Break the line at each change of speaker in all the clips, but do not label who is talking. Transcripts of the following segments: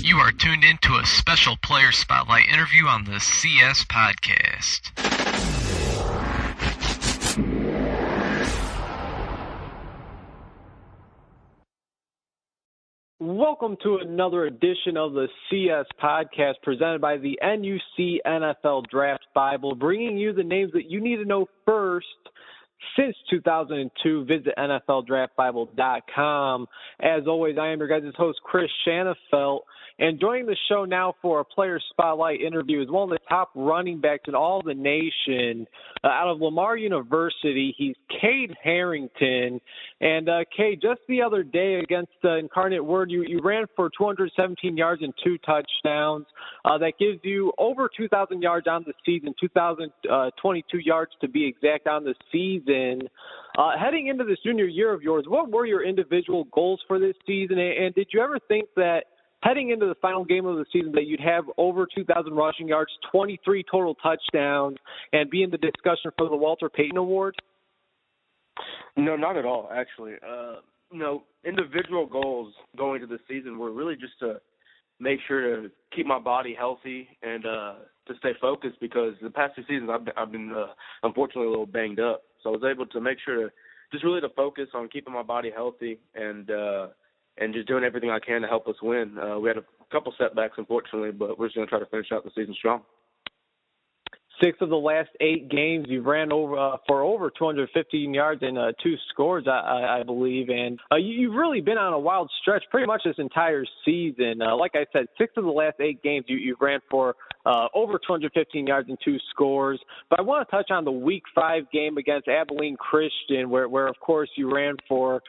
You are tuned into a special player spotlight interview on the CS Podcast.
Welcome to another edition of the CS Podcast presented by the NUC NFL Draft Bible, bringing you the names that you need to know first. Since 2002, visit NFLDraftBible.com. As always, I am your guys' host, Chris Shanafelt. And joining the show now for a player spotlight interview is one of the top running backs in all the nation. Out of Lamar University, he's Kade Harrington. And Kade, just the other day against Incarnate Word, you ran for 217 yards and 2 touchdowns. That gives you over 2,000 yards on the season, 2,022 yards to be exact on the season. Heading into this junior year of yours, what were your individual goals for this season? And did you ever think that heading into the final game of the season that you'd have over 2,000 rushing yards, 23 total touchdowns, and be in the discussion for the Walter Payton Award?
No, not at all, actually. Individual goals going into the season were really just to make sure to keep my body healthy and to stay focused, because the past 2 seasons I've been unfortunately a little banged up. So I was able to make sure to just really to focus on keeping my body healthy and just doing everything I can to help us win. We had a couple setbacks, unfortunately, but we're just going to try to finish out the season strong.
6 of the last 8 games, you've ran for over 215 yards and 2 scores, I believe. And you've really been on a wild stretch pretty much this entire season. Like I said, 6 of the last 8 games, you've ran for over 215 yards and 2 scores. But I want to touch on the Week 5 game against Abilene Christian, where of course, you ran for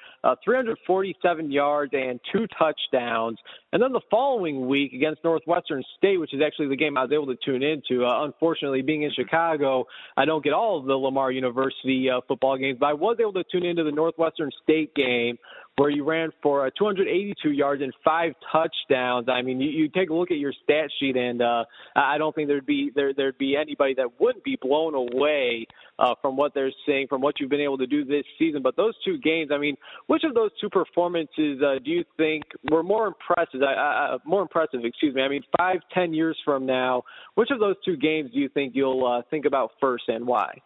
347 yards and 2 touchdowns. And then the following week against Northwestern State, which is actually the game I was able to tune into, unfortunately, being in Chicago, I don't get all of the Lamar University football games, but I was able to tune into the Northwestern State game where you ran for 282 yards and 5 touchdowns. I mean, you take a look at your stat sheet, and I don't think there'd be anybody that wouldn't be blown away from what they're saying, from what you've been able to do this season. But those 2 games, I mean, which of those 2 performances do you think were more impressive? I mean, 5-10 years from now, which of those 2 games do you think you'll think about first, and why?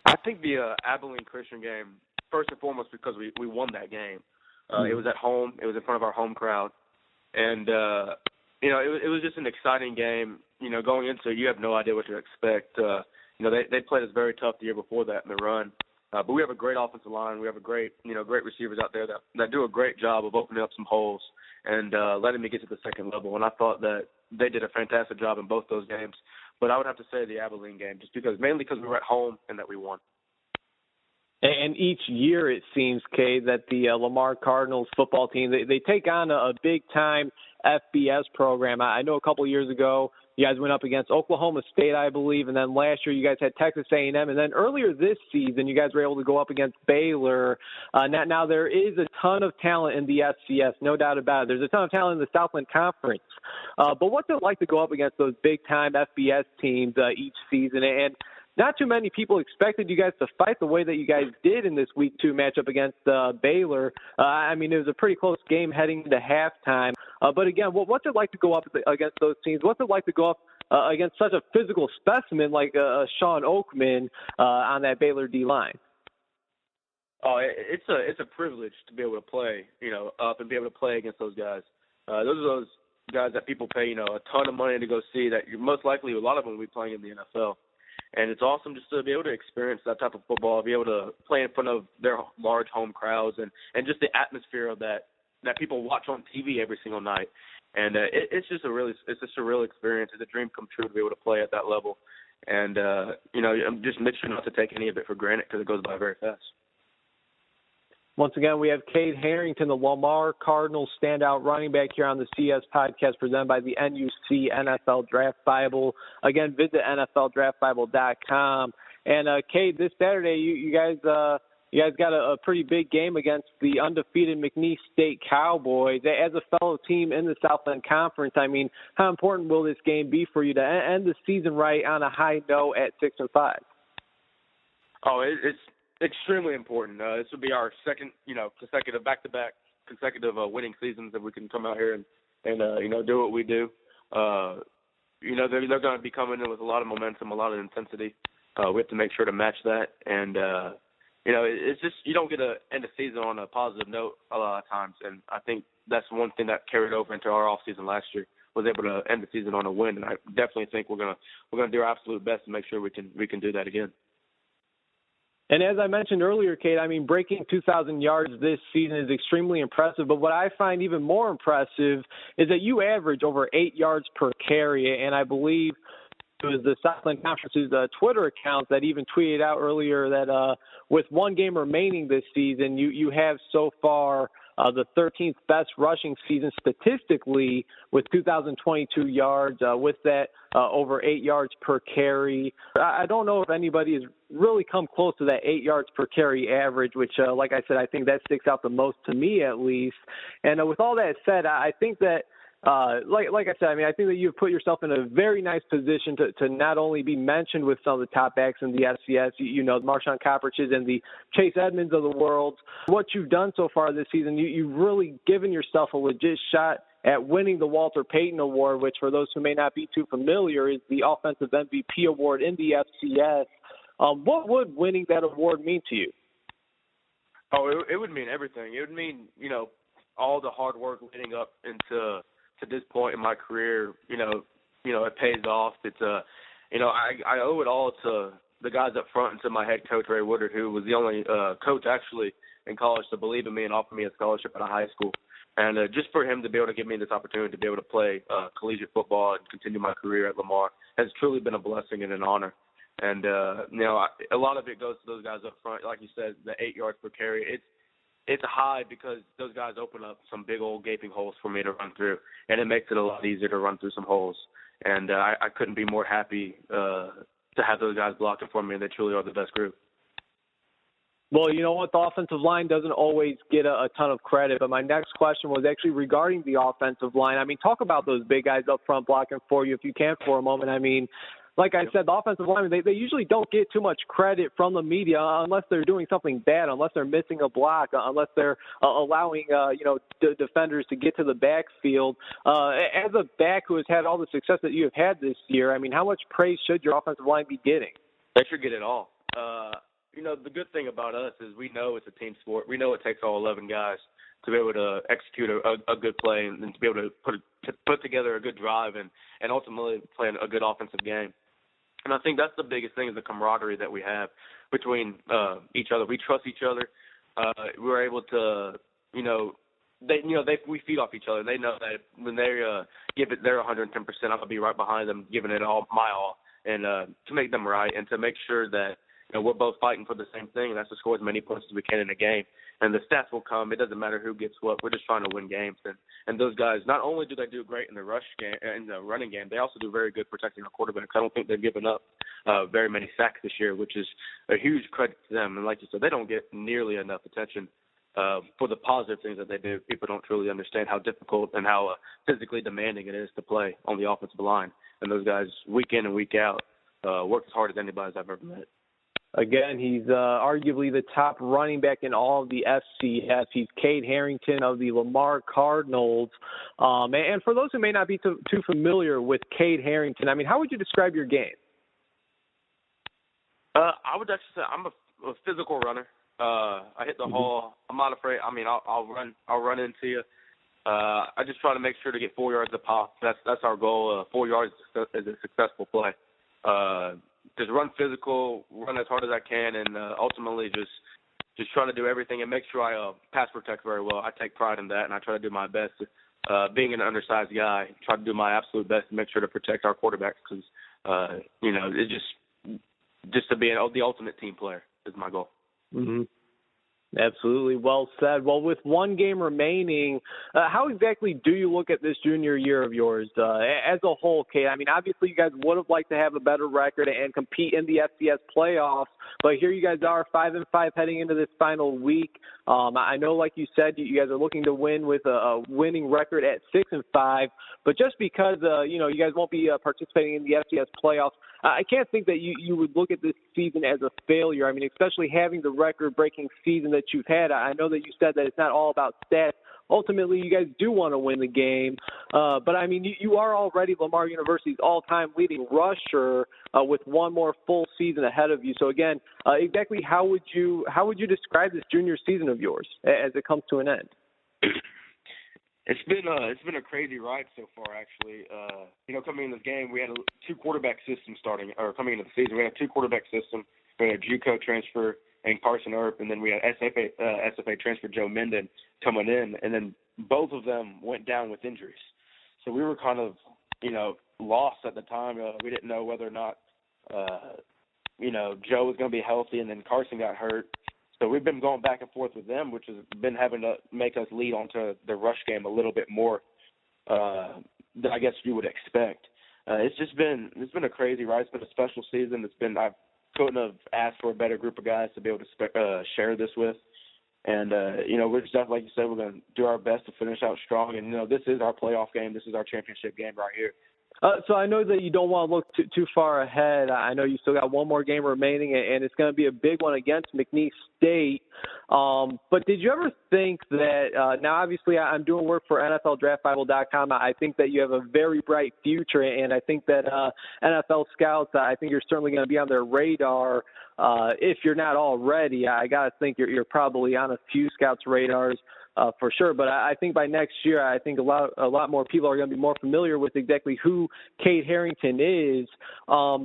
I think the Abilene Christian game, first and foremost, because we won that game. It was at home. It was in front of our home crowd. And, it was just an exciting game. Going into it, you have no idea what to expect. They played us very tough the year before that in the run. But we have a great offensive line. We have a great receivers out there that do a great job of opening up some holes and letting me get to the second level. And I thought that they did a fantastic job in both those games. But I would have to say the Abilene game, mainly because we were at home and that we won.
And each year it seems, Kay, that the Lamar Cardinals football team, they take on a big-time FBS program. I know a couple of years ago you guys went up against Oklahoma State, I believe, and then last year you guys had Texas A&M, and then earlier this season you guys were able to go up against Baylor. Now there is a ton of talent in the FCS, no doubt about it. There's a ton of talent in the Southland Conference. But what's it like to go up against those big-time FBS teams each season? And not too many people expected you guys to fight the way that you guys did in this Week 2 matchup against Baylor. I mean, it was a pretty close game heading into halftime. But again, what's it like to go up against those teams? What's it like to go up against such a physical specimen like Sean Oakman on that Baylor D-line?
Oh, it's a privilege to be able to play, up and be able to play against those guys. Those are those guys that people pay, a ton of money to go see, that you're most likely, a lot of them will be playing in the NFL. And it's awesome just to be able to experience that type of football, be able to play in front of their large home crowds and just the atmosphere of that people watch on TV every single night. And it's just a real experience. It's a dream come true to be able to play at that level. And, just make sure not to take any of it for granted, because it goes by very fast.
Once again, we have Kade Harrington, the Lamar Cardinals standout running back, here on the CS Podcast presented by the NUC NFL Draft Bible. Again, visit NFLDraftBible.com. And, Kade, this Saturday, you guys got a pretty big game against the undefeated McNeese State Cowboys. As a fellow team in the Southland Conference, I mean, how important will this game be for you to end the season right on a high note at 6-5?
Oh, it's extremely important. This would be our second, consecutive back-to-back consecutive winning seasons that we can come out here and do what we do. They're going to be coming in with a lot of momentum, a lot of intensity. We have to make sure to match that, and it's just you don't get to end the season on a positive note a lot of times, and I think that's one thing that carried over into our off season last year, was able to end the season on a win, and I definitely think we're gonna do our absolute best to make sure we can do that again.
And as I mentioned earlier, Kate, I mean, breaking 2,000 yards this season is extremely impressive. But what I find even more impressive is that you average over 8 yards per carry. And I believe it was the Southland Conference's Twitter account that even tweeted out earlier that with one game remaining this season, you have so far the 13th best rushing season statistically with 2,022 yards, with that over 8 yards per carry. I don't know if anybody has really come close to that 8 yards per carry average, which, like I said, I think that sticks out the most to me at least. And with all that said, I think that like I said, I mean, I think that you've put yourself in a very nice position to not only be mentioned with some of the top backs in the FCS, Marshawn Copperches and the Chase Edmonds of the world. What you've done so far this season, you've really given yourself a legit shot at winning the Walter Payton Award, which for those who may not be too familiar is the Offensive MVP Award in the FCS. What would winning that award mean to you?
Oh, it would mean everything. It would mean, all the hard work leading up into this point in my career, it pays off. It's I owe it all to the guys up front and to my head coach, Ray Woodard, who was the only coach actually in college to believe in me and offer me a scholarship out of high school. And just for him to be able to give me this opportunity to be able to play collegiate football and continue my career at Lamar has truly been a blessing and an honor. And, a lot of it goes to those guys up front. Like you said, the 8 yards per carry, it's high because those guys open up some big old gaping holes for me to run through, and it makes it a lot easier to run through some holes. And I couldn't be more happy to have those guys blocking for me, and they truly are the best group.
Well, you know what? The offensive line doesn't always get a ton of credit, but my next question was actually regarding the offensive line. I mean, talk about those big guys up front blocking for you if you can for a moment. I mean, like I said, the offensive linemen, they usually don't get too much credit from the media unless they're doing something bad, unless they're missing a block, unless they're allowing, defenders to get to the backfield. As a back who has had all the success that you have had this year, I mean, how much praise should your offensive line be getting?
They should get it all. The good thing about us is we know it's a team sport. We know it takes all 11 guys to be able to execute a good play and to be able to put together a good drive and ultimately play a good offensive game. And I think that's the biggest thing is the camaraderie that we have between each other. We trust each other. We're able to, we feed off each other. They know that when they give it their 110%, I'm going to be right behind them, giving it all my all, and to make them right and to make sure that we're both fighting for the same thing, and that's to score as many points as we can in a game. And the stats will come. It doesn't matter who gets what. We're just trying to win games. And those guys, not only do they do great in the rush game, in the running game, they also do very good protecting our quarterbacks. I don't think they've given up very many sacks this year, which is a huge credit to them. And like you said, they don't get nearly enough attention for the positive things that they do. People don't truly understand how difficult and how physically demanding it is to play on the offensive line. And those guys, week in and week out, work as hard as anybody's I've ever met.
Again, he's arguably the top running back in all of the FCS. He's Kade Harrington of the Lamar Cardinals. And for those who may not be too familiar with Kade Harrington, I mean, how would you describe your game?
I would actually say I'm a physical runner. I hit the hole. I'm not afraid. I mean, I'll run into you. I just try to make sure to get 4 yards a pop. That's our goal. 4 yards is a successful play. Just run physical, run as hard as I can, and ultimately just trying to do everything and make sure I pass protect very well. I take pride in that, and I try to do my best. Being an undersized guy, try to do my absolute best to make sure to protect our quarterbacks because, it's just to be the ultimate team player is my goal.
Mm-hmm. Absolutely. Well said. Well, with one game remaining, how exactly do you look at this junior year of yours as a whole, Kate? I mean, obviously you guys would have liked to have a better record and compete in the FCS playoffs, but here you guys are 5-5 heading into this final week. I know, like you said, you guys are looking to win with a winning record at 6-5, but just because, you guys won't be participating in the FCS playoffs, I can't think that you would look at this season as a failure. I mean, especially having the record-breaking season that you've had. I know that you said that it's not all about stats, ultimately you guys do want to win the game. But I mean, you are already Lamar University's all-time leading rusher with one more full season ahead of you. So again, exactly how would you describe this junior season of yours as it comes to an end?
It's been a crazy ride so far, actually. Coming in this game, we had a two quarterback system coming into the season. We had a two quarterback system. We had a JUCO transfer and Carson Earp, and then we had SFA transfer Joe Minden coming in, and then both of them went down with injuries. So we were kind of, lost at the time. We didn't know whether or not, Joe was going to be healthy, and then Carson got hurt. So we've been going back and forth with them, which has been having to make us lead onto the rush game a little bit more than I guess you would expect. It's been a crazy ride. It's been a special season. I couldn't have asked for a better group of guys to be able to share this with. And, we're just, like you said, we're going to do our best to finish out strong. And, this is our playoff game. This is our championship game right here.
So I know that you don't want to look too far ahead. I know you still got one more game remaining, and it's going to be a big one against McNeese State. But did you ever think that now obviously I'm doing work for NFLDraftBible.com. I think that you have a very bright future, and I think that NFL scouts, I think you're certainly going to be on their radar if you're not already. I got to think you're probably on a few scouts' radars. For sure, but I think by next year, I think a lot more people are going to be more familiar with exactly who Kade Harrington is.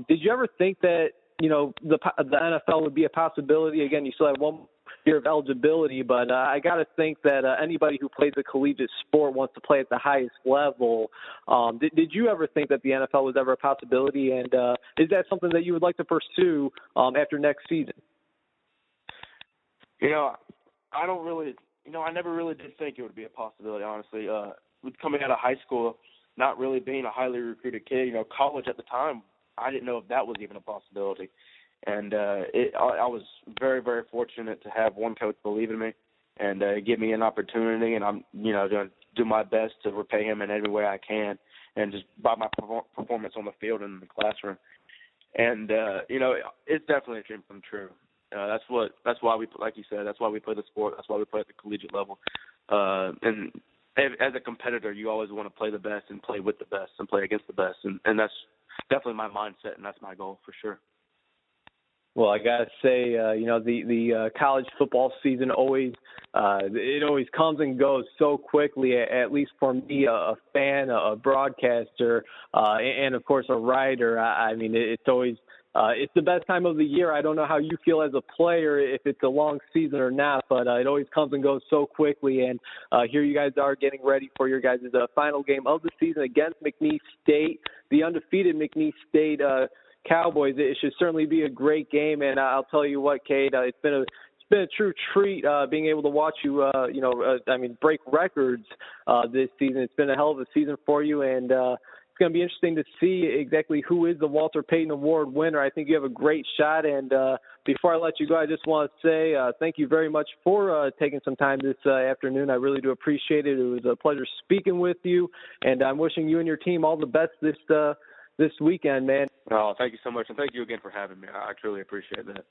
Did you ever think that the NFL would be a possibility? Again, you still have 1 year of eligibility, but I got to think that anybody who plays a collegiate sport wants to play at the highest level. Did you ever think that the NFL was ever a possibility? And is that something that you would like to pursue after next season?
I never really did think it would be a possibility, honestly. Coming out of high school, not really being a highly recruited kid, college at the time, I didn't know if that was even a possibility. And I was very, very fortunate to have one coach believe in me and give me an opportunity. And I'm, going to do my best to repay him in any way I can, and just by my performance on the field and in the classroom. And, it's definitely a dream come true. That's why we, like you said, that's why we play the sport. That's why we play at the collegiate level. And as a competitor, you always want to play the best and play with the best and play against the best. And that's definitely my mindset, and that's my goal for sure.
Well, I gotta say, the college football season always comes and goes so quickly. At least for me, a fan, a broadcaster, and of course a writer. I mean, it's always. It's the best time of the year. I don't know how you feel as a player, if it's a long season or not, but it always comes and goes so quickly. And here you guys are getting ready for your guys' final game of the season against McNeese State, the undefeated McNeese State Cowboys. It should certainly be a great game. And I'll tell you what, Kade, it's been a true treat being able to watch you, break records this season. It's been a hell of a season for you, and it's going to be interesting to see exactly who is the Walter Payton Award winner. I think you have a great shot. And before I let you go, I just want to say thank you very much for taking some time this afternoon. I really do appreciate it. It was a pleasure speaking with you, and I'm wishing you and your team all the best this weekend, man.
Oh, thank you so much, and thank you again for having me. I truly appreciate that.